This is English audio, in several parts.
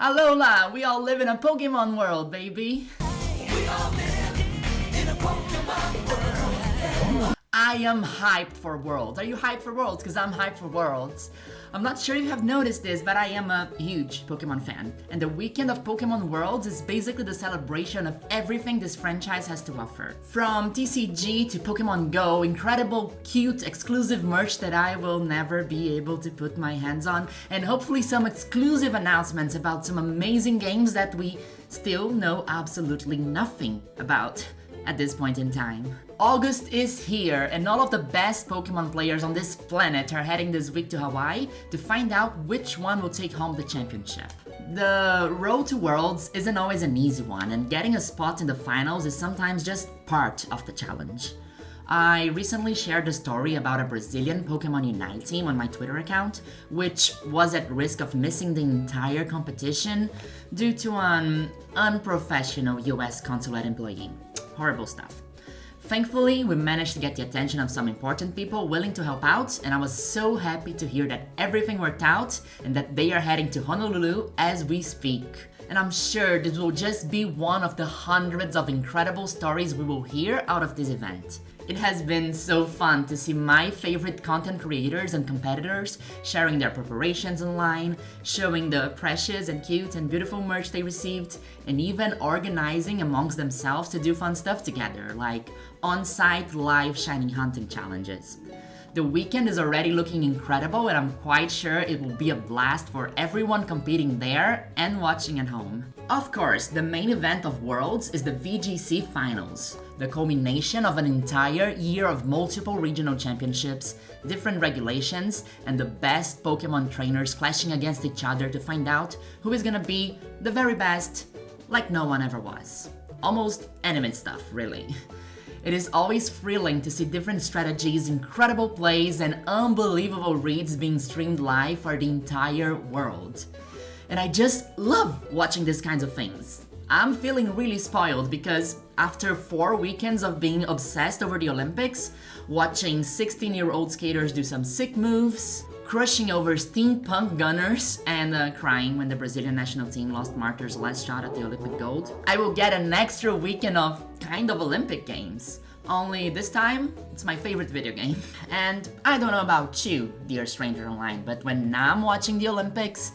Alola, we all live in a Pokemon world, baby. We all live in a Pokémon world. I am hyped for Worlds. Are you hyped for Worlds? Because I'm hyped for Worlds. I'm not sure if you have noticed this, but I am a huge Pokemon fan. And the weekend of Pokemon Worlds is basically the celebration of everything this franchise has to offer. From TCG to Pokemon Go, incredible, cute, exclusive merch that I will never be able to put my hands on, and hopefully some exclusive announcements about some amazing games that we still know absolutely nothing about at this point in time. August is here, and all of the best Pokemon players on this planet are heading this week to Hawaii to find out which one will take home the championship. The road to Worlds isn't always an easy one, and getting a spot in the finals is sometimes just part of the challenge. I recently shared a story about a Brazilian Pokémon Unite team on my Twitter account, which was at risk of missing the entire competition due to an unprofessional US consulate employee. Horrible stuff. Thankfully, we managed to get the attention of some important people willing to help out, and I was so happy to hear that everything worked out and that they are heading to Honolulu as we speak. And I'm sure this will just be one of the hundreds of incredible stories we will hear out of this event. It has been so fun to see my favorite content creators and competitors sharing their preparations online, showing the precious and cute and beautiful merch they received, and even organizing amongst themselves to do fun stuff together, like on-site live shiny hunting challenges. The weekend is already looking incredible, and I'm quite sure it will be a blast for everyone competing there and watching at home. Of course, the main event of Worlds is the VGC Finals, the culmination of an entire year of multiple regional championships, different regulations, and the best Pokemon trainers clashing against each other to find out who is gonna be the very best, like no one ever was. Almost anime stuff, really. It is always thrilling to see different strategies, incredible plays, and unbelievable reads being streamed live for the entire world. And I just love watching these kinds of things. I'm feeling really spoiled because after 4 weekends of being obsessed over the Olympics, watching 16-year-old skaters do some sick moves, crushing over steampunk gunners, and crying when the Brazilian national team lost Martyr's last shot at the Olympic gold, I will get an extra weekend of kind of Olympic games. Only this time, it's my favorite video game. And I don't know about you, dear stranger online, but when I'm watching the Olympics,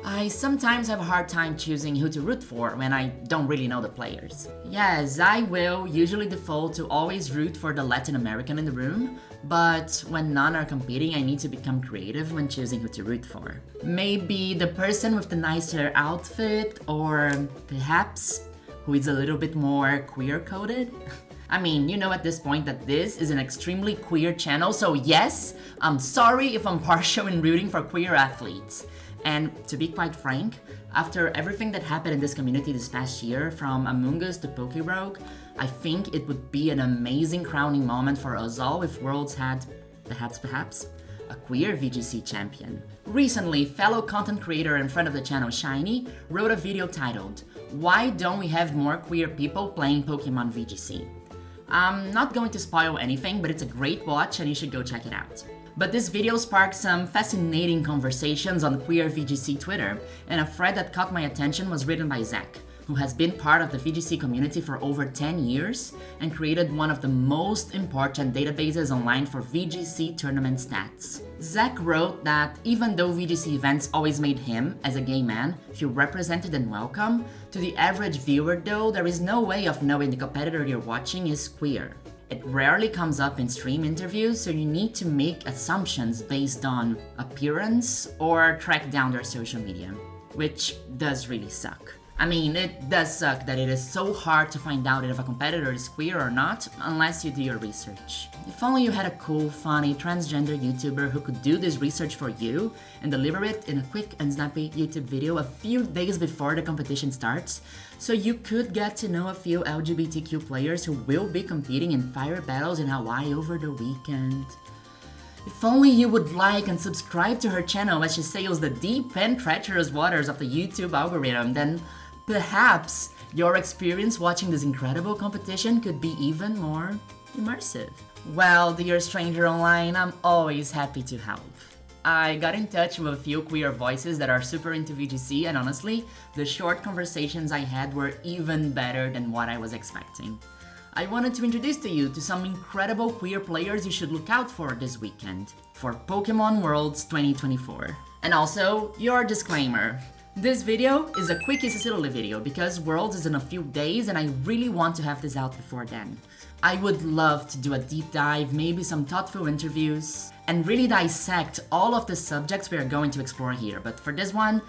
I sometimes have a hard time choosing who to root for when I don't really know the players. Yes, I will usually default to always root for the Latin American in the room, but when none are competing, I need to become creative when choosing who to root for. Maybe the person with the nicer outfit, or perhaps who is a little bit more queer-coded? I mean, you know at this point that this is an extremely queer channel, so yes, I'm sorry if I'm partial in rooting for queer athletes. And to be quite frank, after everything that happened in this community this past year, from Among Us to Pokerogue, I think it would be an amazing crowning moment for us all if Worlds had, perhaps, a queer VGC champion. Recently, fellow content creator and friend of the channel Shiny wrote a video titled, "Why don't we have more queer people playing Pokemon VGC?" I'm not going to spoil anything, but it's a great watch and you should go check it out. But this video sparked some fascinating conversations on queer VGC Twitter, and a thread that caught my attention was written by Zach, who has been part of the VGC community for over 10 years and created one of the most important databases online for VGC tournament stats. Zach wrote that even though VGC events always made him, as a gay man, feel represented and welcome, to the average viewer though, there is no way of knowing the competitor you're watching is queer. It rarely comes up in stream interviews, so you need to make assumptions based on appearance or track down their social media, which does really suck. I mean, it does suck that it is so hard to find out if a competitor is queer or not, unless you do your research. If only you had a cool, funny, transgender YouTuber who could do this research for you and deliver it in a quick and snappy YouTube video a few days before the competition starts, so you could get to know a few LGBTQ players who will be competing in fire battles in Hawaii over the weekend. If only you would like and subscribe to her channel as she sails the deep and treacherous waters of the YouTube algorithm, then perhaps your experience watching this incredible competition could be even more immersive. Well, dear stranger online, I'm always happy to help. I got in touch with a few queer voices that are super into VGC, and honestly, the short conversations I had were even better than what I was expecting. I wanted to introduce to you to some incredible queer players you should look out for this weekend for Pokémon Worlds 2024. And also, your disclaimer. This video is a quick accessibility video because Worlds is in a few days and I really want to have this out before then. I would love to do a deep dive, maybe some thoughtful interviews, and really dissect all of the subjects we are going to explore here, but for this one,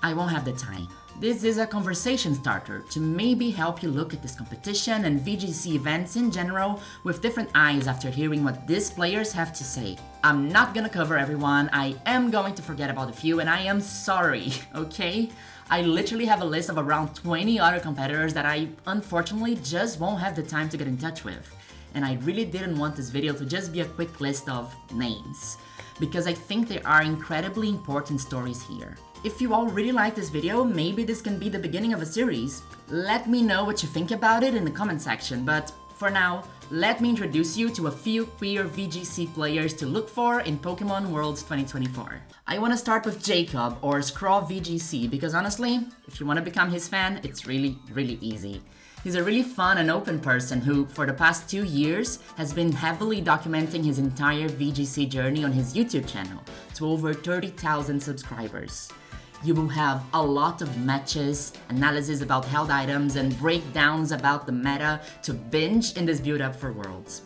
I won't have the time. This is a conversation starter to maybe help you look at this competition and VGC events in general with different eyes after hearing what these players have to say. I'm not gonna cover everyone, I am going to forget about a few, and I am sorry, okay? I literally have a list of around 20 other competitors that I unfortunately just won't have the time to get in touch with. And I really didn't want this video to just be a quick list of names, because I think there are incredibly important stories here. If you all really like this video, maybe this can be the beginning of a series. Let me know what you think about it in the comment section, but for now, let me introduce you to a few queer VGC players to look for in Pokémon Worlds 2024. I want to start with Jacob, or Scraw VGC, because honestly, if you want to become his fan, it's really easy. He's a really fun and open person who, for the past 2 years, has been heavily documenting his entire VGC journey on his YouTube channel to over 30,000 subscribers. You will have a lot of matches, analysis about held items, and breakdowns about the meta to binge in this build-up for Worlds.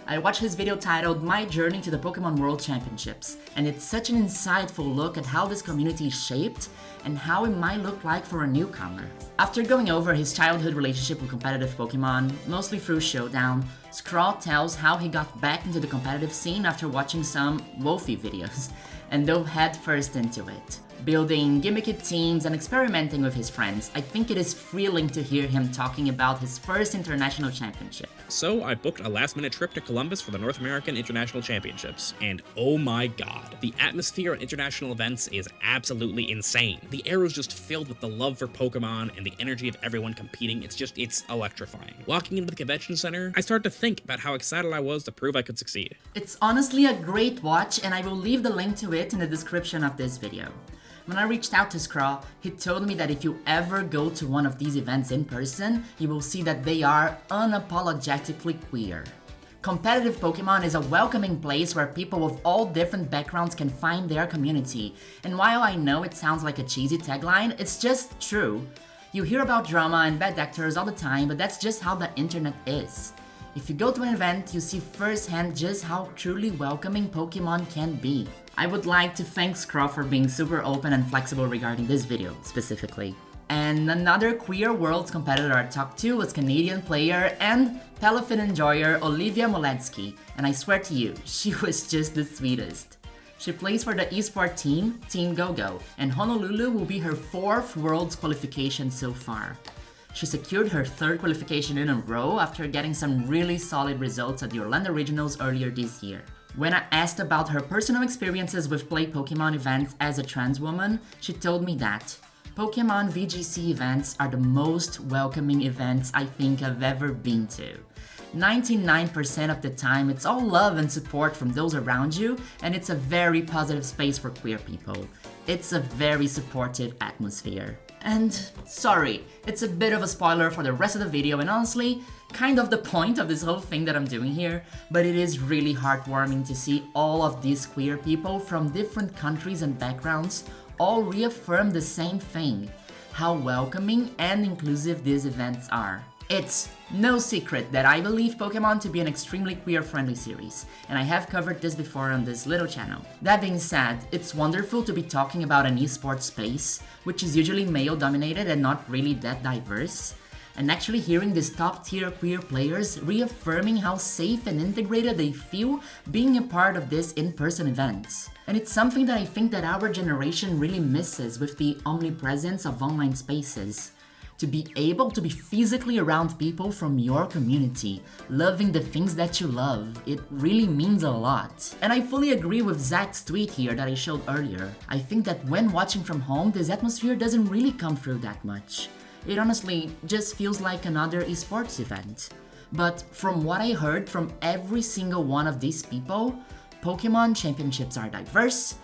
I watched his video titled My Journey to the Pokémon World Championships, and it's such an insightful look at how this community is shaped and how it might look like for a newcomer. After going over his childhood relationship with competitive Pokémon, mostly through Showdown, Scraw tells how he got back into the competitive scene after watching some Wolfie videos, and dove headfirst into it. Building gimmicky teams and experimenting with his friends, I think it is thrilling to hear him talking about his first international championship. So I booked a last-minute trip to Columbus for the North American International Championships, and oh my god, the atmosphere at international events is absolutely insane. The air is just filled with the love for Pokemon and the energy of everyone competing. It's electrifying. Walking into the convention center, I started to think about how excited I was to prove I could succeed. It's honestly a great watch, and I will leave the link to it in the description of this video. When I reached out to Scraw, he told me that if you ever go to one of these events in person, you will see that they are unapologetically queer. Competitive Pokemon is a welcoming place where people with all different backgrounds can find their community, and while I know it sounds like a cheesy tagline, it's just true. You hear about drama and bad actors all the time, but that's just how the internet is. If you go to an event, you see firsthand just how truly welcoming Pokemon can be. I would like to thank Scraw for being super open and flexible regarding this video, specifically. And another queer Worlds competitor I talked to was Canadian player and Pelafin enjoyer Olivia Moletsky, and I swear to you, she was just the sweetest. She plays for the eSport team, Team GoGo, and Honolulu will be her 4th Worlds qualification so far. She secured her 3rd qualification in a row after getting some really solid results at the Orlando Regionals earlier this year. When I asked about her personal experiences with play Pokemon events as a trans woman, she told me that Pokemon VGC events are the most welcoming events I think I've ever been to. 99% of the time, it's all love and support from those around you, and it's a very positive space for queer people. It's a very supportive atmosphere. And sorry, it's a bit of a spoiler for the rest of the video, and honestly, kind of the point of this whole thing that I'm doing here, but it is really heartwarming to see all of these queer people from different countries and backgrounds all reaffirm the same thing, how welcoming and inclusive these events are. It's no secret that I believe Pokemon to be an extremely queer-friendly series, and I have covered this before on this little channel. That being said, it's wonderful to be talking about an esports space, which is usually male-dominated and not really that diverse, and actually hearing these top-tier queer players reaffirming how safe and integrated they feel being a part of this in-person events. And it's something that I think that our generation really misses with the omnipresence of online spaces. To be able to be physically around people from your community, loving the things that you love, it really means a lot. And I fully agree with Zach's tweet here that I showed earlier. I think that when watching from home, this atmosphere doesn't really come through that much. It honestly just feels like another esports event. But from what I heard from every single one of these people, Pokemon championships are diverse,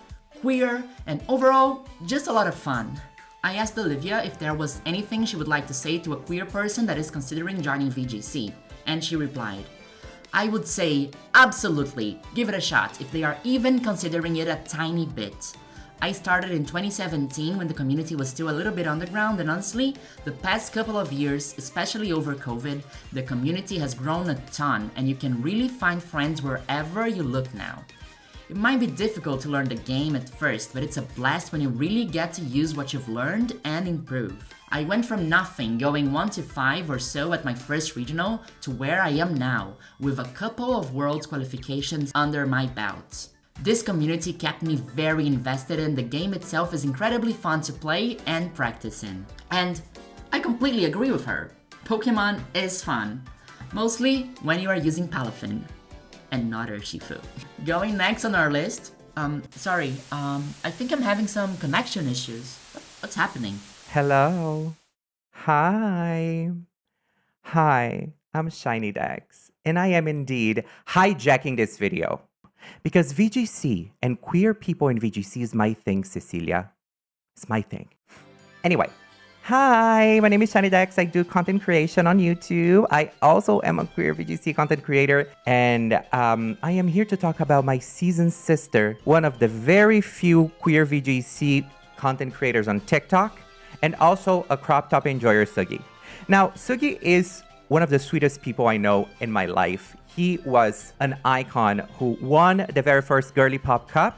queer, and overall, just a lot of fun. I asked Olivia if there was anything she would like to say to a queer person that is considering joining VGC, and she replied, I would say, absolutely, give it a shot if they are even considering it a tiny bit. I started in 2017 when the community was still a little bit underground, and honestly, the past couple of years, especially over COVID, the community has grown a ton and you can really find friends wherever you look now. It might be difficult to learn the game at first, but it's a blast when you really get to use what you've learned and improve. I went from nothing, going 1 to 5 or so at my first regional, to where I am now, with a couple of Worlds qualifications under my belt. This community kept me very invested and the game itself is incredibly fun to play and practice in. And I completely agree with her. Pokemon is fun. Mostly when you are using Palafin and not Urshifu. Going next on our list, I think I'm having some connection issues. What's happening? Hello. Hi. Hi, I'm Shiny Dex, and I am indeed hijacking this video. Because VGC and queer people in VGC is my thing, Cecilia. It's my thing. Anyway, hi, my name is Shiny Dex. I do content creation on YouTube. I also am a queer VGC content creator. And I am here to talk about my season sister, one of the very few queer VGC content creators on TikTok, and also a crop top enjoyer, Sugi. Now, Sugi is one of the sweetest people I know in my life. He was an icon who won the very first Girly Pop Cup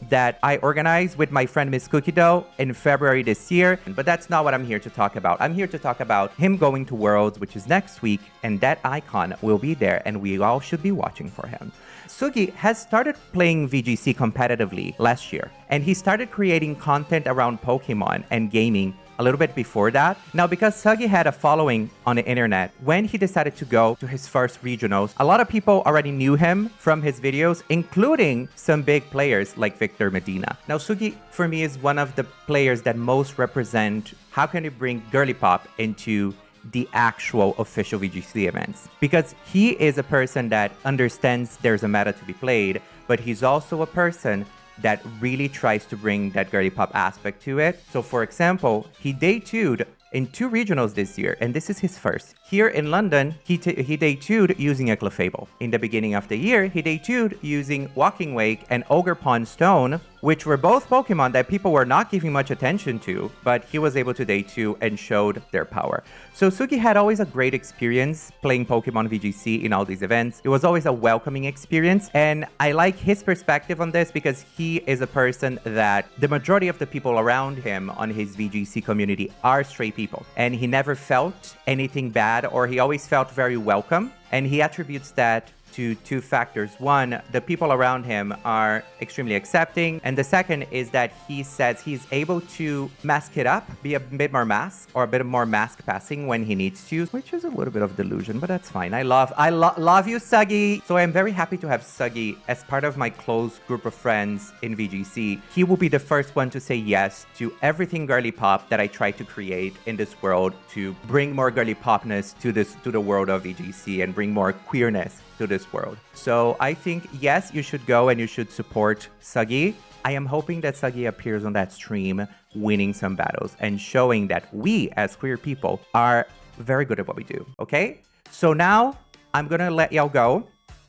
that I organized with my friend Miss Cookie Dough in February this year. But that's not what I'm here to talk about. I'm here to talk about him going to Worlds, which is next week, and that icon will be there, and we all should be watching for him. Sugi has started playing VGC competitively last year, and he started creating content around Pokemon and gaming a little bit before that. Now, because Sugi had a following on the internet, when he decided to go to his first regionals, a lot of people already knew him from his videos, including some big players like Victor Medina. Now, Sugi, for me, is one of the players that most represent how can you bring girly pop into the actual official VGC events. Because he is a person that understands there's a meta to be played, but he's also a person that really tries to bring that girly pop aspect to it. So for example, he debuted in 2 regionals this year, and this is his first. Here in London, he debuted using a Clefable. In the beginning of the year, he debuted using Walking Wake and Ogre Pond Stone, which were both Pokemon that people were not giving much attention to, but he was able to debut and showed their power. So Sugi had always a great experience playing Pokemon VGC in all these events. It was always a welcoming experience, and I like his perspective on this because he is a person that the majority of the people around him on his VGC community are straight people, and he never felt anything bad, or he always felt very welcome, and he attributes that to 2 factors. One, the people around him are extremely accepting, and the second is that he says he's able to mask it up, be a bit more mask or a bit more mask passing when he needs to, which is a little bit of delusion, but that's fine. I love you, Sugi. So I'm very happy to have Sugi as part of my close group of friends in VGC. He will be the first one to say yes to everything girly pop that I try to create in this world to bring more girly popness to the world of VGC and bring more queerness to this world. So I think, yes, you should go and you should support Sugi. I am hoping that Sugi appears on that stream, winning some battles and showing that we as queer people are very good at what we do, okay? So now I'm gonna let y'all go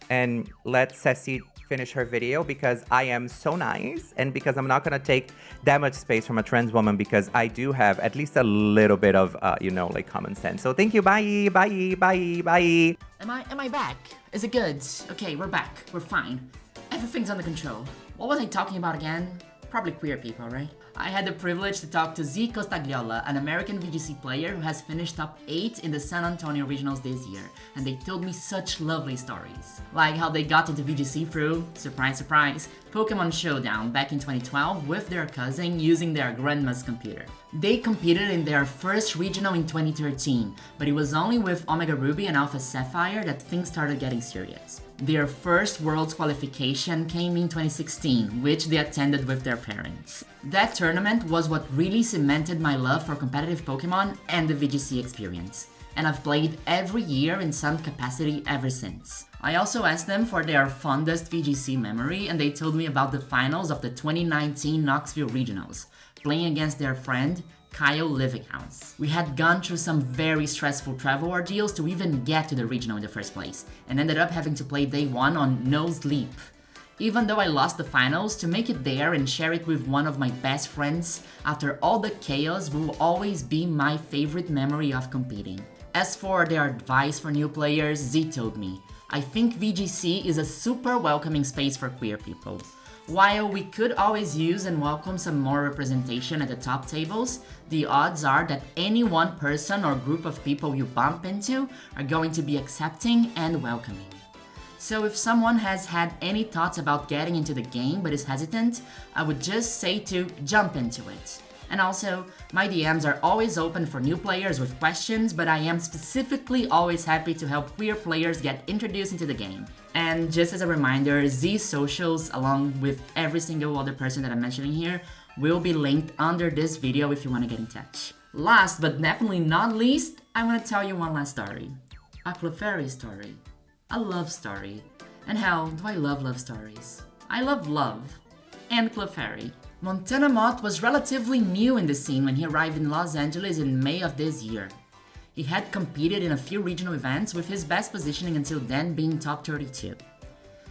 and let Ceci finish her video because I am so nice and because I'm not gonna take that much space from a trans woman because I do have at least a little bit of, like common sense. So thank you, bye, bye, bye, bye. Am I back? Is it good? Okay, we're back. We're fine. Everything's under control. What was I talking about again? Probably queer people, right? I had the privilege to talk to Z Costagliola, an American VGC player who has finished top 8 in the San Antonio regionals this year, and they told me such lovely stories. Like how they got into VGC through, surprise surprise, Pokémon Showdown back in 2012 with their cousin using their grandma's computer. They competed in their first regional in 2013, but it was only with Omega Ruby and Alpha Sapphire that things started getting serious. Their first Worlds qualification came in 2016, which they attended with their parents. That tournament was what really cemented my love for competitive Pokemon and the VGC experience. and I've played every year in some capacity ever since. I also asked them for their fondest VGC memory, and they told me about the finals of the 2019 Knoxville Regionals, playing against their friend Kyle Livinghouse. We had gone through some very stressful travel ordeals to even get to the regional in the first place, and ended up having to play day 1 on no sleep. Even though I lost the finals, to make it there and share it with one of my best friends after all the chaos will always be my favorite memory of competing. As for their advice for new players, Z told me, I think VGC is a super welcoming space for queer people. While we could always use and welcome some more representation at the top tables, the odds are that any one person or group of people you bump into are going to be accepting and welcoming. So if someone has had any thoughts about getting into the game but is hesitant, I would just say to jump into it. And also, my DMs are always open for new players with questions, but I am specifically always happy to help queer players get introduced into the game. And just as a reminder, Z's socials, along with every single other person that I'm mentioning here, will be linked under this video if you want to get in touch. Last but definitely not least, I want to tell you one last story. A Clefairy story. A love story. And how do I love love stories? I love love. And Clefairy. Montana Mott was relatively new in the scene when he arrived in Los Angeles in May of this year. He had competed in a few regional events, with his best positioning until then being top 32.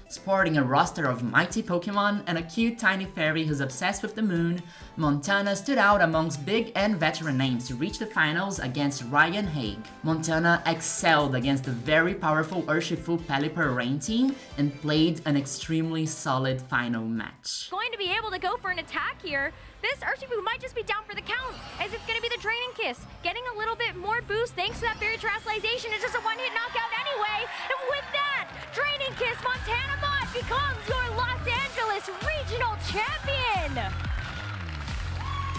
Sporting a roster of mighty Pokémon and a cute tiny fairy who's obsessed with the moon, Montana stood out amongst big and veteran names to reach the finals against Ryan Haig. Montana excelled against the very powerful Urshifu Pelipper Rain team and played an extremely solid final match. Going to be able to go for an attack here. This Urshifu might just be down for the count, as it's going to be the Draining Kiss. Getting a little bit more boost thanks to that Fairy Terrestrialization. It's just a one-hit knockout anyway. And with that, Draining Kiss, Montana Mott becomes your Los Angeles Regional Champion!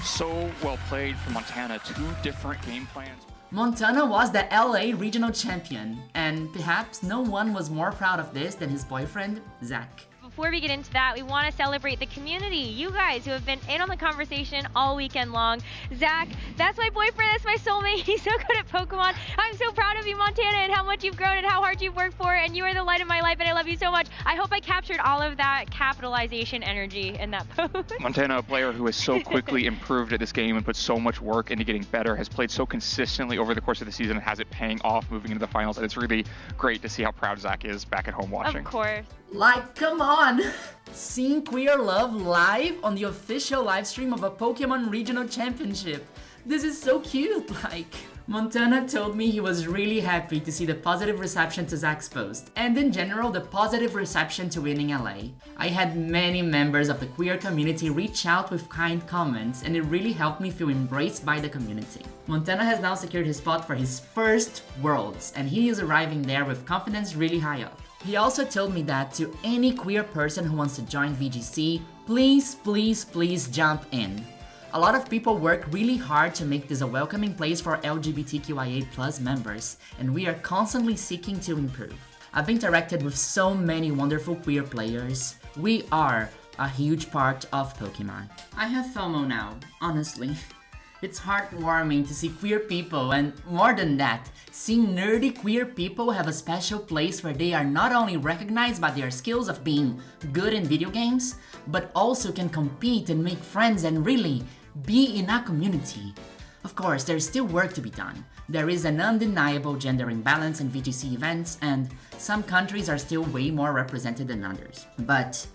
So well played from Montana. 2 different game plans. Montana was the LA Regional Champion, and perhaps no one was more proud of this than his boyfriend, Zach. Before we get into that, we want to celebrate the community. You guys who have been in on the conversation all weekend long. Zach, that's my boyfriend, that's my soulmate. He's so good at Pokemon. I'm so proud of you, Montana, and how much you've grown and how hard you've worked for it, and you are the light of my life, and I love you so much. I hope I captured all of that capitalization energy in that post. Montana, a player who has so quickly improved at this game and put so much work into getting better, has played so consistently over the course of the season and has it paying off moving into the finals. And it's really great to see how proud Zach is back at home watching. Of course. Like, come on! Seeing Queer Love live on the official livestream of a Pokemon Regional Championship. This is so cute, like... Montana told me he was really happy to see the positive reception to Zach's post, and in general the positive reception to winning LA. I had many members of the queer community reach out with kind comments, and it really helped me feel embraced by the community. Montana has now secured his spot for his first Worlds, and he is arriving there with confidence really high up. He also told me that to any queer person who wants to join VGC, please jump in. A lot of people work really hard to make this a welcoming place for LGBTQIA+ members, and we are constantly seeking to improve. I've interacted with so many wonderful queer players. We are a huge part of Pokemon. I have FOMO now, honestly. It's heartwarming to see queer people, and more than that, seeing nerdy queer people have a special place where they are not only recognized by their skills of being good in video games, but also can compete and make friends and really be in a community. Of course, there's still work to be done. There is an undeniable gender imbalance in VGC events, and some countries are still way more represented than others. But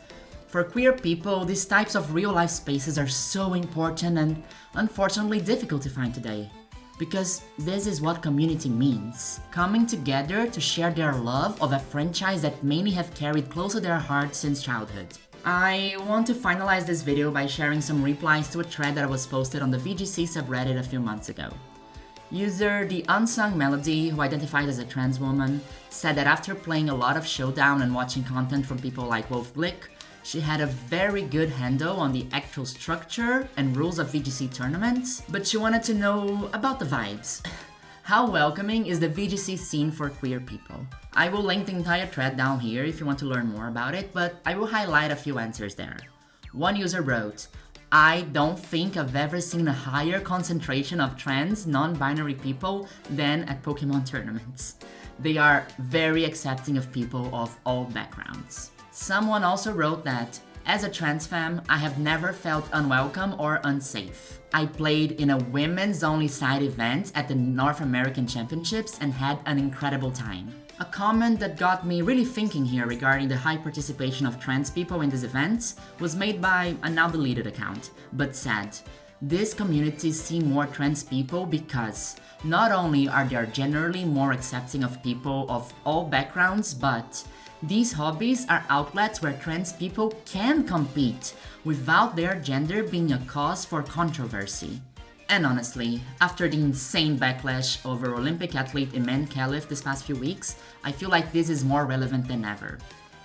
for queer people, these types of real-life spaces are so important and unfortunately difficult to find today. Because this is what community means. Coming together to share their love of a franchise that many have carried close to their hearts since childhood. I want to finalize this video by sharing some replies to a thread that was posted on the VGC subreddit a few months ago. User The Unsung Melody, who identified as a trans woman, said that after playing a lot of Showdown and watching content from people like Wolf Blick, she had a very good handle on the actual structure and rules of VGC tournaments, but she wanted to know about the vibes. How welcoming is the VGC scene for queer people? I will link the entire thread down here if you want to learn more about it, but I will highlight a few answers there. One user wrote, I don't think I've ever seen a higher concentration of trans, non-binary people than at Pokémon Tournaments. They are very accepting of people of all backgrounds. Someone also wrote that, as a trans femme, I have never felt unwelcome or unsafe. I played in a women's only side event at the North American Championships and had an incredible time. A comment that got me really thinking here regarding the high participation of trans people in these events was made by a now deleted account, but said, "These communities see more trans people because not only are they generally more accepting of people of all backgrounds, but these hobbies are outlets where trans people can compete without their gender being a cause for controversy." And honestly, after the insane backlash over Olympic athlete Iman Khalif this past few weeks, I feel like this is more relevant than ever.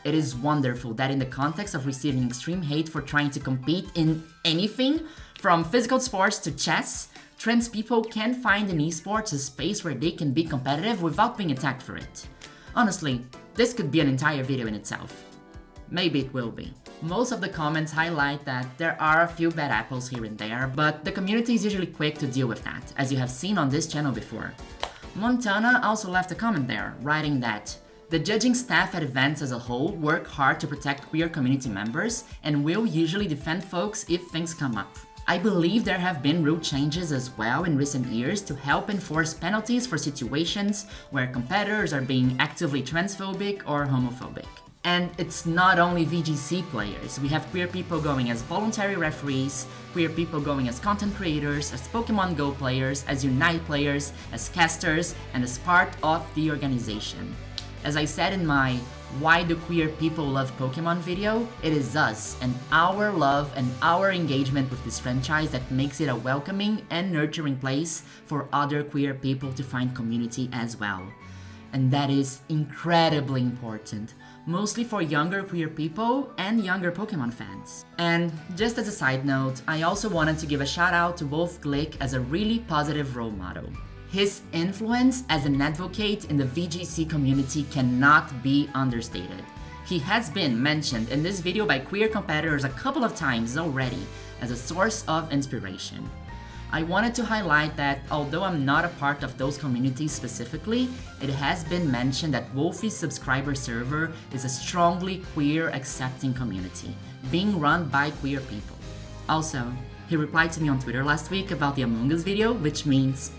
It is wonderful that in the context of receiving extreme hate for trying to compete in anything, from physical sports to chess, trans people can find in esports a space where they can be competitive without being attacked for it. Honestly, this could be an entire video in itself. Maybe it will be. Most of the comments highlight that there are a few bad apples here and there, but the community is usually quick to deal with that, as you have seen on this channel before. Montana also left a comment there, writing that the judging staff at events as a whole work hard to protect queer community members and will usually defend folks if things come up. I believe there have been rule changes as well in recent years to help enforce penalties for situations where competitors are being actively transphobic or homophobic. And it's not only VGC players. We have queer people going as voluntary referees, queer people going as content creators, as Pokemon Go players, as Unite players, as casters, and as part of the organization. As I said in my Why Do Queer People Love Pokemon video, it is us and our love and our engagement with this franchise that makes it a welcoming and nurturing place for other queer people to find community as well. And that is incredibly important, mostly for younger queer people and younger Pokemon fans. And just as a side note, I also wanted to give a shout out to Wolf Glick as a really positive role model. His influence as an advocate in the VGC community cannot be understated. He has been mentioned in this video by queer competitors a couple of times already as a source of inspiration. I wanted to highlight that although I'm not a part of those communities specifically, it has been mentioned that Wolfie's subscriber server is a strongly queer accepting community, being run by queer people. Also, he replied to me on Twitter last week about the Among Us video, which means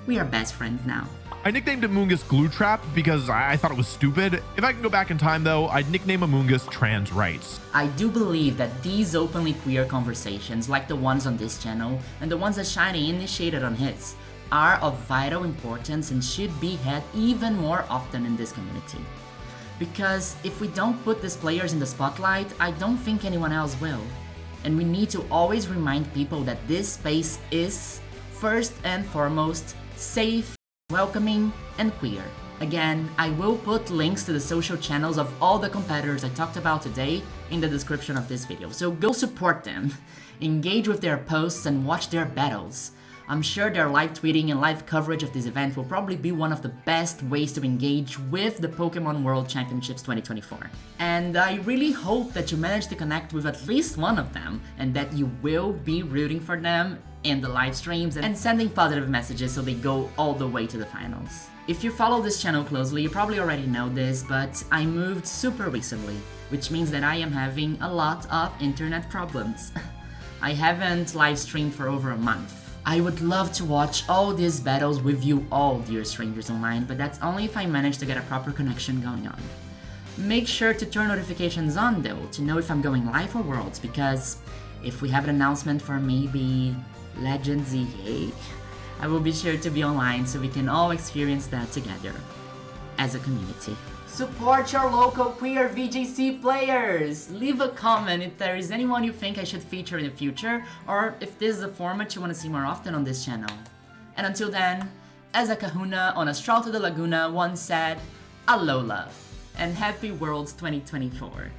we are best friends now. I nicknamed Amoongus Glue Trap because I thought it was stupid. If I can go back in time though, I'd nickname Amoongus Trans Rights. I do believe that these openly queer conversations, like the ones on this channel and the ones that Shiny initiated on his, are of vital importance and should be had even more often in this community. Because if we don't put these players in the spotlight, I don't think anyone else will. And we need to always remind people that this space is, first and foremost, safe, welcoming, and queer. Again, I will put links to the social channels of all the competitors I talked about today in the description of this video, so go support them, engage with their posts, and watch their battles. I'm sure their live tweeting and live coverage of this event will probably be one of the best ways to engage with the Pokémon World Championships 2024. And I really hope that you manage to connect with at least one of them, and that you will be rooting for them in the live streams and sending positive messages so they go all the way to the finals. If you follow this channel closely, you probably already know this, but I moved super recently, which means that I am having a lot of internet problems. I haven't live streamed for over a month. I would love to watch all these battles with you all, dear strangers online, but that's only if I manage to get a proper connection going on. Make sure to turn notifications on though, to know if I'm going live or Worlds, because if we have an announcement for maybe Legend ZA, I will be sure to be online so we can all experience that together as a community. Support your local queer VGC players! Leave a comment if there is anyone you think I should feature in the future, or if this is a format you want to see more often on this channel. And until then, as a kahuna on a stroll to the Laguna once said, Alola, and happy Worlds 2024.